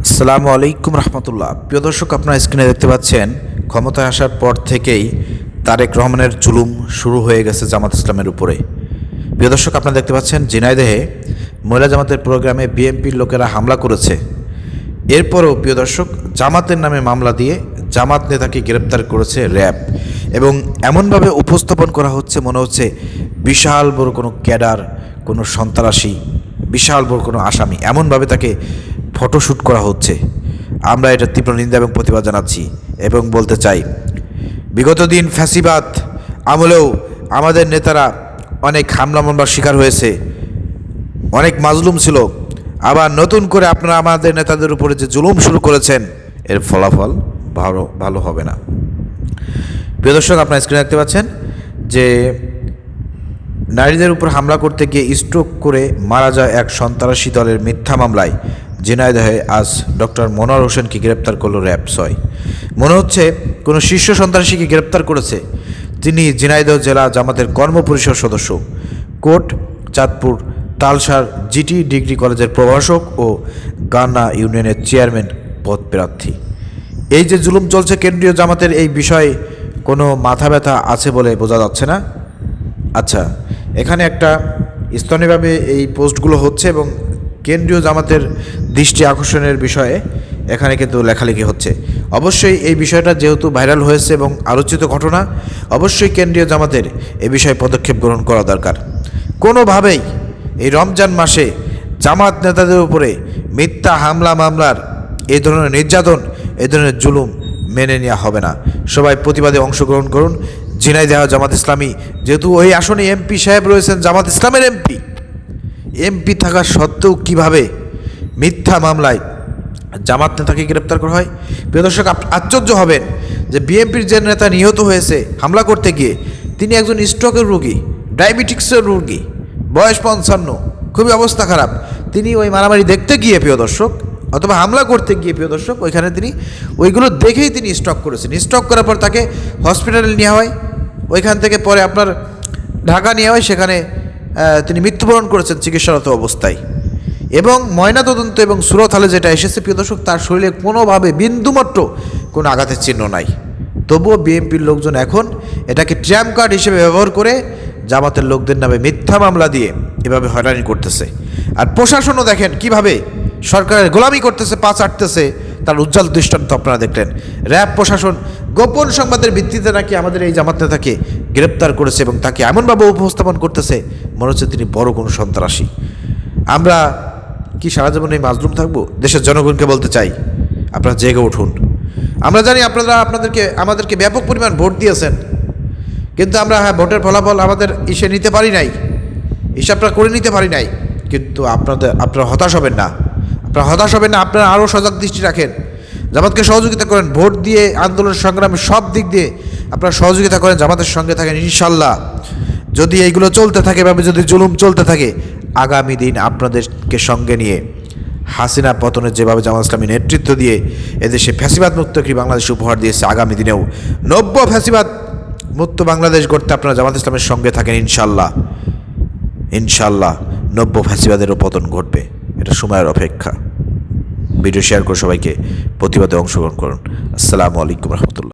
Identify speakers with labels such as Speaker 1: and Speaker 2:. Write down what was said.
Speaker 1: আসসালামু আলাইকুম রহমতুল্লাহ। প্রিয় দর্শক, আপনারা স্ক্রিনে দেখতে পাচ্ছেন ক্ষমতায় আসার পর থেকেই তারেক রহমানের জুলুম শুরু হয়ে গেছে জামাত ইসলামের উপরে। প্রিয় দর্শক, আপনারা দেখতে পাচ্ছেন ঝিনাইদহে মহিলা জামাতের প্রোগ্রামে বিএনপির লোকেরা হামলা করেছে। এরপরও প্রিয় দর্শক, জামাতের নামে মামলা দিয়ে জামাত নেতাকে গ্রেপ্তার করেছে র্যাব, এবং এমনভাবে উপস্থাপন করা হচ্ছে মনে হচ্ছে বিশাল বড় কোনো ক্যাডার, কোনো সন্ত্রাসী, বিশাল বড় কোনো আসামি, এমনভাবে তাকে ফটোশ্যুট করা হচ্ছে। আমরা এটা তীব্র নিন্দা এবং প্রতিবাদ জানাচ্ছি এবং বলতে চাই, বিগত দিন ফ্যাসিবাদ আমলেও আমাদের নেতারা অনেক হামলা মামলার শিকার হয়েছে, অনেক মাজলুম ছিল। আবার নতুন করে আপনারা আমাদের নেতাদের উপরে যে জুলুম শুরু করেছেন, এর ফলাফল ভালো হবে না। প্রিয় দর্শক, আপনারা স্ক্রিনে দেখতে পাচ্ছেন যে নারীদের উপর হামলা করতে গিয়ে স্ট্রোক করে মারা যায় এক সন্ত্রাসী দলের মিথ্যা মামলায় ঝিনাইদহে আজ ডক্টর মনোয়ার হোসেনকে গ্রেপ্তার করল র্যাব ৬। মনে হচ্ছে কোনো শীর্ষ সন্ত্রাসীকে গ্রেপ্তার করেছে। তিনি ঝিনাইদহ জেলা জামাতের কর্মপরিষদ সদস্য, কোট চাঁদপুর তালসার জিটি ডিগ্রি কলেজের প্রভাষক ও গান্না ইউনিয়নের চেয়ারম্যান পদপ্রার্থী। এই যে জুলুম চলছে কেন্দ্রীয় জামাতের, এই বিষয়ে কোনো মাথা ব্যথা আছে বলে বোঝা যাচ্ছে না। আচ্ছা, এখানে একটা স্থানীয়ভাবে এই পোস্টগুলো হচ্ছে এবং কেন্দ্রীয় জামাতের দৃষ্টি আকর্ষণের বিষয়ে এখানে কিন্তু লেখালেখি হচ্ছে। অবশ্যই এই বিষয়টা যেহেতু ভাইরাল হয়েছে এবং আলোচিত ঘটনা, অবশ্যই কেন্দ্রীয় জামাতের এ বিষয়ে পদক্ষেপ গ্রহণ করা দরকার। কোনোভাবেই এই রমজান মাসে জামাত নেতাদের উপরে মিথ্যা হামলা মামলার এই ধরনের নির্যাতন, এই ধরনের জুলুম মেনে নেওয়া হবে না। সবাই প্রতিবাদে অংশগ্রহণ করুন। ঝিনাইদহ জামাত ইসলামী, যেহেতু ওই আসনে এমপি সাহেব রয়েছেন জামাত ইসলামের এমপি থাকা সত্ত্বেও কীভাবে মিথ্যা মামলায় জামাত নেতাকে গ্রেপ্তার করা হয়। প্রিয় দর্শক, আশ্চর্য হবেন যে বিএনপির যে নেতা নিহত হয়েছে হামলা করতে গিয়ে, তিনি একজন স্ট্রোকের রোগী, ডায়াবেটিক্সের রোগী, বয়স ৫৫, খুবই অবস্থা খারাপ। তিনি ওই মারামারি দেখতে গিয়ে প্রিয় দর্শক, অথবা হামলা করতে গিয়ে প্রিয় দর্শক, ওইখানে তিনি ওইগুলো দেখেই তিনি স্ট্রোক করেছেন। স্ট্রোক করার পর তাকে হসপিটালে নেওয়া হয়, ওইখান থেকে পরে আপনার ঢাকা নেওয়া হয়, সেখানে তিনি মৃত্যুবরণ করেছেন চিকিৎসারত অবস্থায়। এবং ময়নাতদন্ত এবং সুরত হালে যেটা এসেছে প্রিয় দর্শক, তার শরীরে কোনোভাবে বিন্দুমাত্র কোনো আঘাতের চিহ্ন নাই। তবুও বিএনপির লোকজন এখন এটাকে ট্র্যাম্প কার্ড হিসেবে ব্যবহার করে জামাতের লোকদের নামে মিথ্যা মামলা দিয়ে এভাবে হয়রানি করতেছে। আর প্রশাসনও দেখেন কিভাবে সরকারের গোলামি করতেছে, পা চাটতেছে, তার উজ্জ্বল দৃষ্টান্ত আপনারা দেখলেন। র্যাব প্রশাসন গোপন সংবাদের ভিত্তিতে নাকি আমাদের এই জামাত নেতাকে গ্রেপ্তার করেছে এবং তাকে এমনভাবে উপস্থাপন করতেছে মনে হচ্ছে তিনি বড় কোনো সন্ত্রাসী। আমরা কি সারা জীবন এই মাজলুম থাকবো? দেশের জনগণকে বলতে চাই, আপনারা জেগে উঠুন। আমরা জানি আপনারা আমাদেরকে ব্যাপক পরিমাণ ভোট দিয়েছেন, কিন্তু আমরা ভোটের ফলাফল আমাদের নিতে পারি নাই, হিসাবটা করে নিতে পারি নাই। কিন্তু আপনারা হতাশ হবেন না, আপনারা আরও সজাগ দৃষ্টি রাখেন, জামাতকে সহযোগিতা করেন, ভোট দিয়ে আন্দোলন সংগ্রামে সব দিক দিয়ে আপনারা সহযোগিতা করেন, জামাতের সঙ্গে থাকেন। ইনশাল্লাহ যদি এইগুলো চলতে থাকে, এভাবে যদি জুলুম চলতে থাকে, আগামী দিন আপনাদেরকে সঙ্গে নিয়ে হাসিনা পতনের যেভাবে জামাত ইসলামী নেতৃত্ব দিয়ে এদেশে ফ্যাসিবাদ মুক্ত একটি বাংলাদেশ উপহার দিয়েছে, আগামী দিনেও নব্য ফ্যাসিবাদ মুক্ত বাংলাদেশ গড়তে আপনারা জামাত ইসলামের সঙ্গে থাকেন। ইনশাল্লাহ নব্য ফ্যাসিবাদেরও পতন ঘটবে, এটা সময়ের অপেক্ষা। ভিডিও শেয়ার করে সবাইকে প্রতিবাদে অংশগ্রহণ করুন। আসসালামু আলাইকুম রহমতুল্লাহ।